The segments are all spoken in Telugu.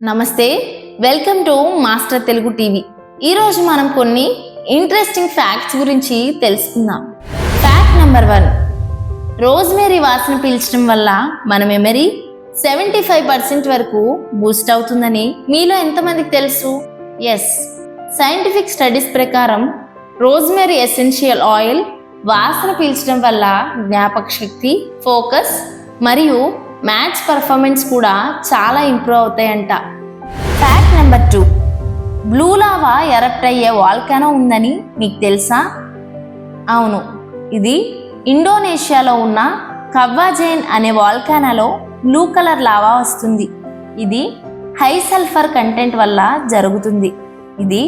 నమస్తే, welcome to master Telugu TV. ఈరోజు మనం కొన్ని ఇంట్రెస్టింగ్ ఫ్యాక్ట్స్ గురించి తెలుసుకుందాం. ఫ్యాక్ట్ నెంబర్ 1, రోజ్మేరీ వాసన పీల్చడం వల్ల మన మెమరీ 75% వరకు బూస్ట్ అవుతుందని మీలో ఎంతమందికి తెలుసు? ఎస్, సైంటిఫిక్ స్టడీస్ ప్రకారం రోజ్మేరీ ఎసెన్షియల్ ఆయిల్ వాసన పీల్చడం వల్ల జ్ఞాపక శక్తి, ఫోకస్ మరియు మ్యాథ్స్ పర్ఫార్మెన్స్ కూడా చాలా ఇంప్రూవ్ అవుతాయంట. Fact number 2, blue lava erupt అయ్యే వాల్కానో ఉందని మీకు తెలుసా? అవును, ఇది ఇండోనేషియాలో ఉన్న కవ్వాజైన్ అనే వాల్కానాలో బ్లూ కలర్ లావా వస్తుంది. ఇది హై సల్ఫర్ కంటెంట్ వల్ల జరుగుతుంది. ఇది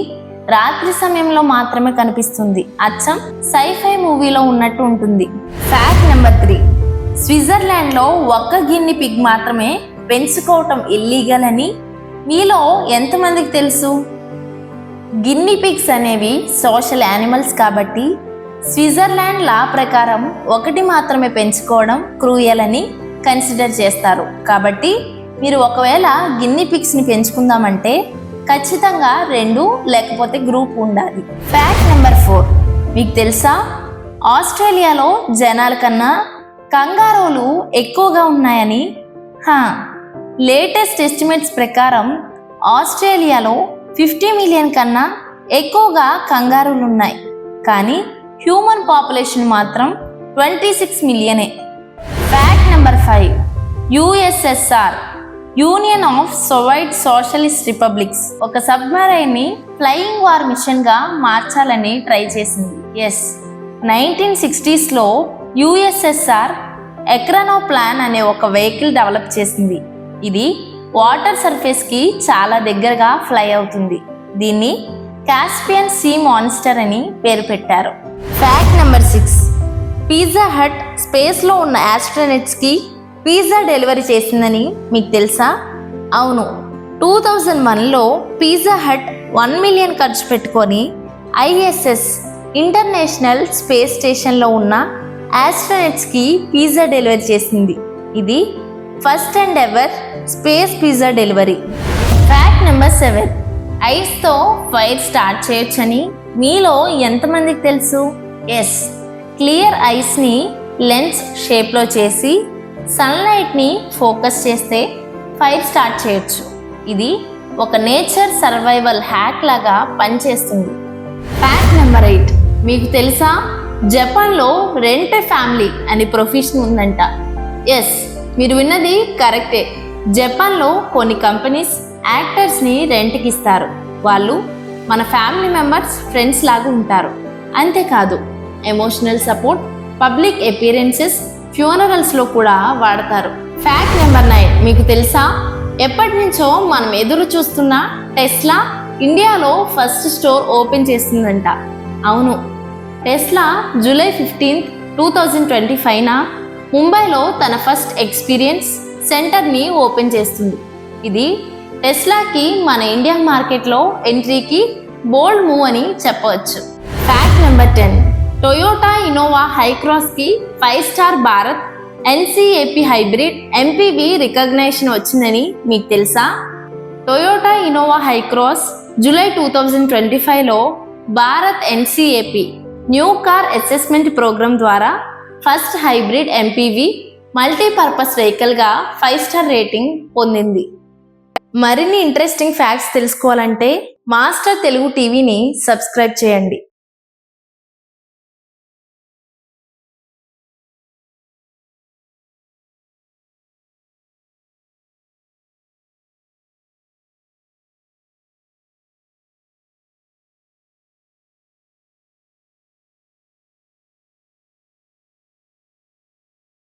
రాత్రి సమయంలో మాత్రమే కనిపిస్తుంది. అచ్చం సైఫై మూవీలో ఉన్నట్టు ఉంటుంది. ఫ్యాక్ట్ నెంబర్ 3, స్విట్జర్లాండ్లో ఒక్క గిన్ని పిగ్ మాత్రమే పెంచుకోవటం ఇల్లీగల్ అని మీలో ఎంతమందికి తెలుసు? గిన్ని పిగ్స్ అనేవి సోషల్ యానిమల్స్ కాబట్టి స్విట్జర్లాండ్ లా ప్రకారం ఒకటి మాత్రమే పెంచుకోవడం క్రూయల్ అని కన్సిడర్ చేస్తారు. కాబట్టి మీరు ఒకవేళ గిన్ని పిగ్స్ని పెంచుకుందామంటే ఖచ్చితంగా 2 లేకపోతే గ్రూప్ ఉండాలి. ఫ్యాక్ట్ నెంబర్ 4, మీకు తెలుసా? ఆస్ట్రేలియాలో జనాల కన్నా కంగారోలు ఎక్కువగా ఉన్నాయని. లేటెస్ట్ ఎస్టిమేట్స్ ప్రకారం ఆస్ట్రేలియాలో 50 మిలియన్ కన్నా ఎక్కువగా కంగారులు ఉన్నాయి, కానీ హ్యూమన్ పాపులేషన్ మాత్రం 26 మిలియనే. Fact number 5, USSR union of Soviet socialist republics ఒక సబ్మరైన్ని ఫ్లయింగ్ వార్ మిషన్గా మార్చాలని ట్రై చేసింది. ఎస్, 1960స్లో యుఎస్ఎస్ఆర్ ఎక్రానో ప్లాన్ అనే ఒక వెహికల్ డెవలప్ చేసింది. ఇది వాటర్ సర్ఫేస్కి చాలా దగ్గరగా ఫ్లై అవుతుంది. దీన్ని కాస్పియన్ సీ మాన్స్టర్ అని పేరు పెట్టారు. ఫ్యాక్ట్ నెంబర్ 6, పిజ్జా హట్ స్పేస్లో ఉన్న ఆస్ట్రోనట్స్కి పిజ్జా డెలివరీ చేసిందని మీకు తెలుసా? అవును, 2001లో పిజ్జా హట్ 1 మిలియన్ ఖర్చు పెట్టుకొని ఐఎస్ఎస్ ఇంటర్నేషనల్ స్పేస్ స్టేషన్లో ఉన్న ఆస్ట్రోనట్స్కి పిజ్జా డెలివరీ చేసింది. ఇది first and ever space pizza delivery. Fact number 7, ఐస్తో ఫైర్ స్టార్ట్ చేయొచ్చని మీలో ఎంతమందికి తెలుసు? ఎస్, క్లియర్ ఐస్ని లెన్స్ షేప్లో చేసి సన్లైట్ని ఫోకస్ చేస్తే ఫైర్ స్టార్ట్ చేయొచ్చు. ఇది ఒక నేచర్ సర్వైవల్ హ్యాక్ లాగా పనిచేస్తుంది. ఫ్యాక్ట్ నెంబర్ 8, మీకు తెలుసా? జపాన్లో రెంట్ ఫ్యామిలీ అనే ప్రొఫెషన్ ఉందంట. ఎస్, మీరు విన్నది కరెక్టే. జపాన్లో కొన్ని కంపెనీస్ యాక్టర్స్ని రెంట్కి ఇస్తారు. వాళ్ళు మన ఫ్యామిలీ మెంబర్స్, ఫ్రెండ్స్ లాగా ఉంటారు. అంతేకాదు, ఎమోషనల్ సపోర్ట్, పబ్లిక్ అపియరెన్సెస్, ఫ్యూనరల్స్లో కూడా వాడతారు. ఫ్యాక్ట్ నెంబర్ 9, మీకు తెలుసా? ఎప్పటి నుంచో మనం ఎదురు చూస్తున్న టెస్లా ఇండియాలో ఫస్ట్ స్టోర్ ఓపెన్ చేస్తుందంట. అవును, టెస్లా జూలై 15, 2025న ముంబైలో తన ఫస్ట్ ఎక్స్పీరియన్స్ సెంటర్ని ఓపెన్ చేస్తుంది. ఇది టెస్లాకి మన ఇండియా మార్కెట్లో ఎంట్రీకి బోల్డ్ మూవ్ అని చెప్పవచ్చు. ఫ్యాక్ట్ నెంబర్ 10, టొయోటా ఇన్నోవా హైక్రాస్కి 5 star Bharat NCAP hybrid MPV recognition వచ్చిందని మీకు తెలుసా? టొయోటా ఇన్నోవా హైక్రాస్ జూలై 2025లో Bharat NCAP new car assessment program ద్వారా ఫస్ట్ హైబ్రిడ్ ఎంపీవి మల్టీపర్పస్ వెహికల్గా 5 స్టార్ రేటింగ్ పొందింది. మరిన్ని ఇంట్రెస్టింగ్ ఫ్యాక్ట్స్ తెలుసుకోవాలంటే మాస్టర్ తెలుగు టీవీని సబ్స్క్రైబ్ చేయండి.